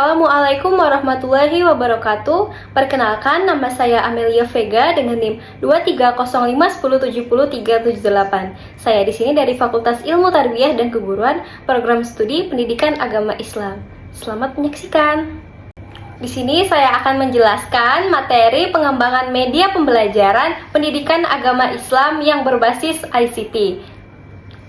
Assalamualaikum warahmatullahi wabarakatuh. Perkenalkan, nama saya Amelia Vega dengan NIM 23051070378. Saya di sini dari Fakultas Ilmu Tarbiyah dan Keguruan, Program Studi Pendidikan Agama Islam. Selamat menyaksikan. Di sini saya akan menjelaskan materi pengembangan media pembelajaran pendidikan agama Islam yang berbasis ICT.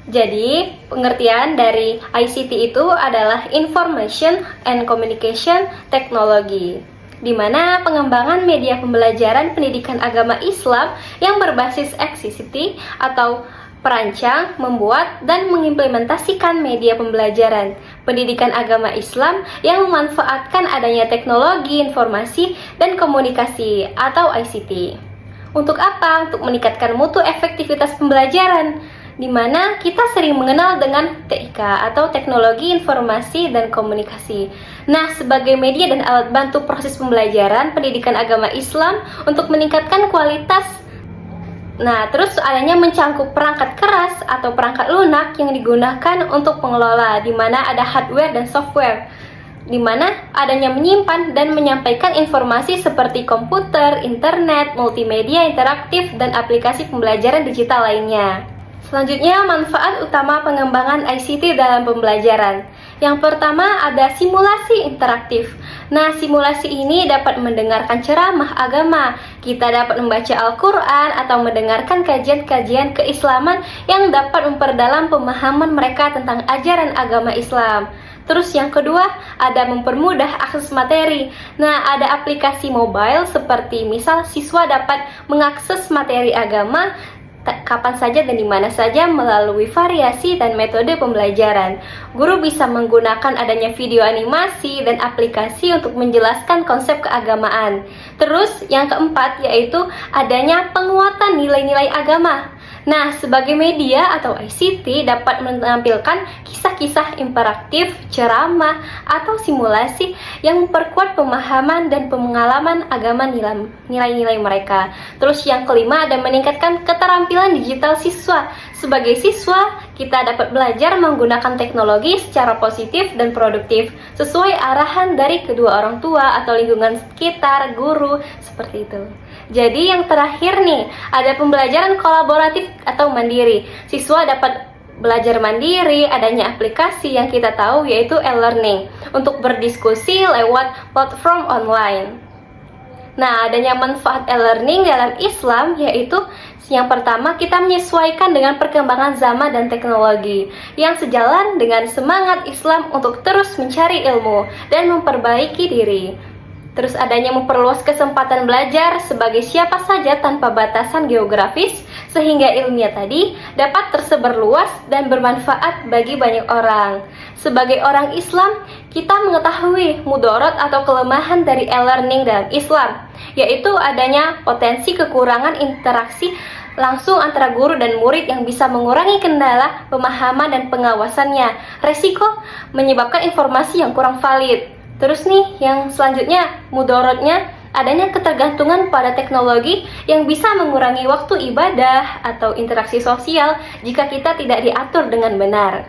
Jadi, pengertian dari ICT itu adalah Information and Communication Technology, di mana pengembangan media pembelajaran pendidikan agama Islam yang berbasis ICT atau perancang, membuat, dan mengimplementasikan media pembelajaran pendidikan agama Islam yang memanfaatkan adanya teknologi informasi dan komunikasi atau ICT. Untuk apa? Untuk meningkatkan mutu efektivitas pembelajaran, di mana kita sering mengenal dengan TIK atau Teknologi Informasi dan Komunikasi. Nah, sebagai media dan alat bantu proses pembelajaran pendidikan agama Islam untuk meningkatkan kualitas. Nah, terus adanya mencangkup perangkat keras atau perangkat lunak yang digunakan untuk pengelola, di mana ada hardware dan software, di mana adanya menyimpan dan menyampaikan informasi seperti komputer, internet, multimedia interaktif, dan aplikasi pembelajaran digital lainnya. Selanjutnya, manfaat utama pengembangan ICT dalam pembelajaran. Yang pertama ada simulasi interaktif. Nah, simulasi ini dapat mendengarkan ceramah agama. Kita dapat membaca Al-Quran atau mendengarkan kajian-kajian keislaman yang dapat memperdalam pemahaman mereka tentang ajaran agama Islam. Terus yang kedua, ada mempermudah akses materi. Nah, ada aplikasi mobile seperti misal siswa dapat mengakses materi agama kapan saja dan di mana saja melalui variasi dan metode pembelajaran. Guru bisa menggunakan adanya video animasi dan aplikasi untuk menjelaskan konsep keagamaan. Terus yang keempat yaitu adanya penguatan nilai-nilai agama. Nah, sebagai media atau ICT dapat menampilkan kisah-kisah interaktif, ceramah, atau simulasi yang memperkuat pemahaman dan pengalaman agama nilai-nilai mereka. Terus yang kelima ada meningkatkan keterampilan digital siswa. Sebagai siswa, kita dapat belajar menggunakan teknologi secara positif dan produktif sesuai arahan dari kedua orang tua atau lingkungan sekitar, guru, seperti itu. Jadi yang terakhir nih, ada pembelajaran kolaboratif atau mandiri. Siswa dapat belajar mandiri, adanya aplikasi yang kita tahu yaitu e-learning untuk berdiskusi lewat platform online. Nah, adanya manfaat e-learning dalam Islam yaitu yang pertama, kita menyesuaikan dengan perkembangan zaman dan teknologi yang sejalan dengan semangat Islam untuk terus mencari ilmu dan memperbaiki diri. Terus adanya memperluas kesempatan belajar sebagai siapa saja tanpa batasan geografis, sehingga ilmiah tadi dapat tersebar luas dan bermanfaat bagi banyak orang. Sebagai orang Islam, kita mengetahui mudarat atau kelemahan dari e-learning dalam Islam, yaitu adanya potensi kekurangan interaksi langsung antara guru dan murid yang bisa mengurangi kendala pemahaman dan pengawasannya. Resiko menyebabkan informasi yang kurang valid. Terus nih, yang selanjutnya, mudaratnya adanya ketergantungan pada teknologi yang bisa mengurangi waktu ibadah atau interaksi sosial jika kita tidak diatur dengan benar.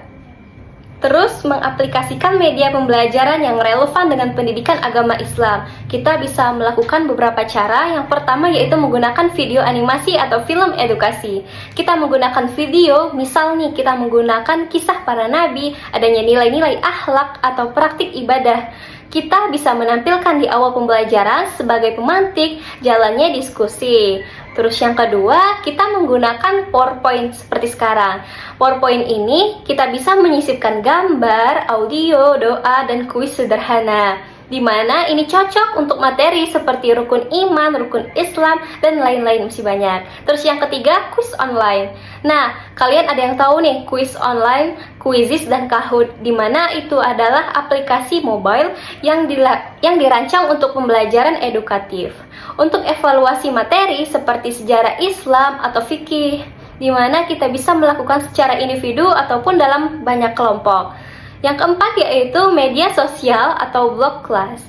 Terus, mengaplikasikan media pembelajaran yang relevan dengan pendidikan agama Islam. Kita bisa melakukan beberapa cara. Yang pertama yaitu menggunakan video animasi atau film edukasi. Kita menggunakan video, misal nih kita menggunakan kisah para nabi, adanya nilai-nilai akhlak atau praktik ibadah. Kita bisa menampilkan di awal pembelajaran sebagai pemantik jalannya diskusi. Terus yang kedua, kita menggunakan PowerPoint seperti sekarang. PowerPoint ini kita bisa menyisipkan gambar, audio, doa, dan kuis sederhana, di mana ini cocok untuk materi seperti rukun iman, rukun Islam, dan lain-lain masih banyak. Terus yang ketiga, kuis online. Nah, kalian ada yang tahu nih kuis online, Quizizz dan Kahoot, di mana itu adalah aplikasi mobile yang dirancang untuk pembelajaran edukatif. Untuk evaluasi materi seperti sejarah Islam atau fikih, di mana kita bisa melakukan secara individu ataupun dalam banyak kelompok. Yang keempat yaitu media sosial atau blog kelas,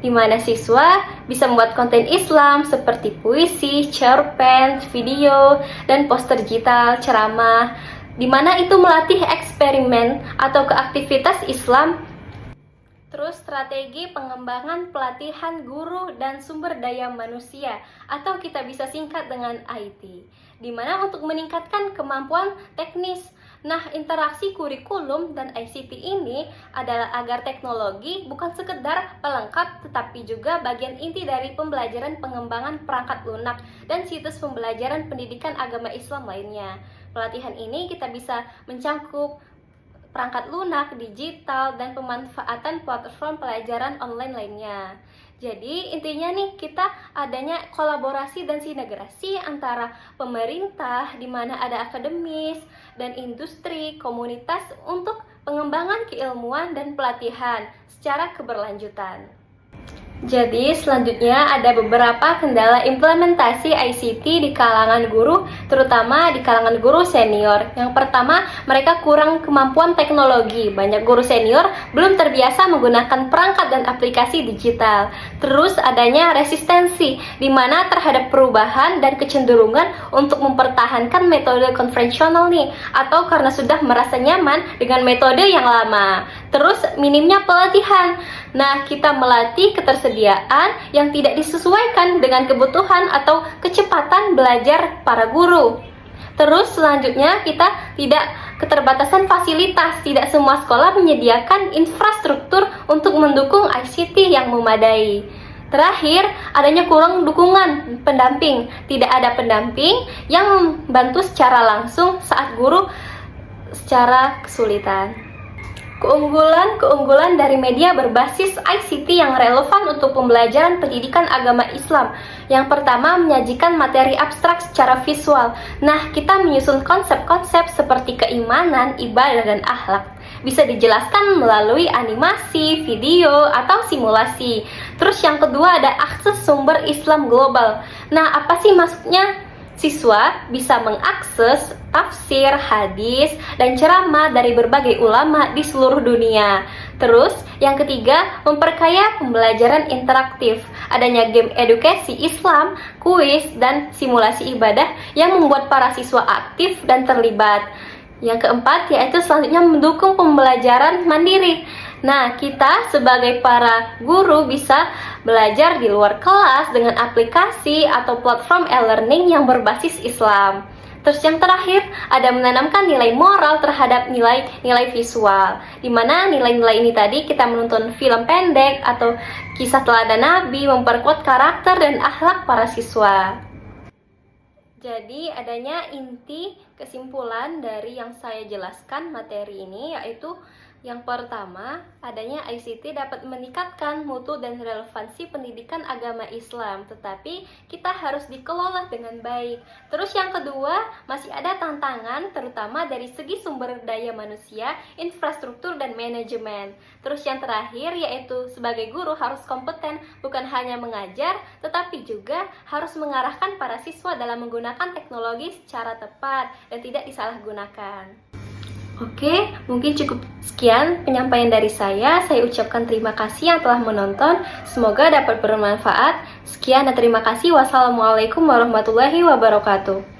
di mana siswa bisa membuat konten Islam seperti puisi, cerpen, video, dan poster digital, ceramah, di mana itu melatih eksperimen atau keaktivitas Islam Terus strategi pengembangan pelatihan guru dan sumber daya manusia atau kita bisa singkat dengan IT. Di mana untuk meningkatkan kemampuan teknis. Nah, interaksi kurikulum dan ICT ini adalah agar teknologi bukan sekedar pelengkap tetapi juga bagian inti dari pembelajaran pengembangan perangkat lunak dan situs pembelajaran pendidikan agama Islam lainnya. Pelatihan ini kita bisa mencangkup perangkat lunak, digital, dan pemanfaatan platform pelajaran online lainnya. Jadi intinya nih, kita adanya kolaborasi dan sinergi antara pemerintah, di mana ada akademis, dan industri, komunitas untuk pengembangan keilmuan dan pelatihan secara keberlanjutan. Jadi selanjutnya ada beberapa kendala implementasi ICT di kalangan guru, terutama di kalangan guru senior. Yang pertama, mereka kurang kemampuan teknologi. Banyak guru senior belum terbiasa menggunakan perangkat dan aplikasi digital. Terus adanya resistensi, di mana terhadap perubahan dan kecenderungan untuk mempertahankan metode konvensional nih, atau karena sudah merasa nyaman dengan metode yang lama. Terus minimnya pelatihan. Nah, kita melatih ketersediaan yang tidak disesuaikan dengan kebutuhan atau kecepatan belajar para guru. Terus selanjutnya kita tidak keterbatasan fasilitas. Tidak semua sekolah menyediakan infrastruktur untuk mendukung ICT yang memadai. Terakhir, adanya kurang dukungan pendamping. Tidak ada pendamping yang membantu secara langsung saat guru secara kesulitan. Keunggulan dari media berbasis ICT yang relevan untuk pembelajaran pendidikan agama Islam. Yang pertama, menyajikan materi abstrak secara visual. Nah, kita menyusun konsep-konsep seperti keimanan, ibadah, dan akhlak. Bisa dijelaskan melalui animasi, video, atau simulasi. Terus yang kedua ada akses sumber Islam global. Nah, apa sih maksudnya? Siswa bisa mengakses tafsir, hadis, dan ceramah dari berbagai ulama di seluruh dunia. Terus, yang ketiga, memperkaya pembelajaran interaktif. Adanya game edukasi Islam, kuis, dan simulasi ibadah yang membuat para siswa aktif dan terlibat. Yang keempat, yaitu selanjutnya mendukung pembelajaran mandiri. Nah, kita sebagai para guru bisa belajar di luar kelas dengan aplikasi atau platform e-learning yang berbasis Islam. Terus yang terakhir, ada menanamkan nilai moral terhadap nilai visual. Di mana nilai-nilai ini tadi kita menonton film pendek atau kisah teladan Nabi memperkuat karakter dan akhlak para siswa. Jadi adanya inti kesimpulan dari yang saya jelaskan materi ini, yaitu yang pertama, adanya ICT dapat meningkatkan mutu dan relevansi pendidikan agama Islam, tetapi kita harus dikelola dengan baik. Terus yang kedua, masih ada tantangan terutama dari segi sumber daya manusia, infrastruktur, dan manajemen. Terus yang terakhir, yaitu sebagai guru harus kompeten, bukan hanya mengajar, tetapi juga harus mengarahkan para siswa dalam menggunakan teknologi secara tepat dan tidak disalahgunakan. Oke, mungkin cukup sekian penyampaian dari saya. Saya ucapkan terima kasih yang telah menonton. Semoga dapat bermanfaat. Sekian dan terima kasih. Wassalamualaikum warahmatullahi wabarakatuh.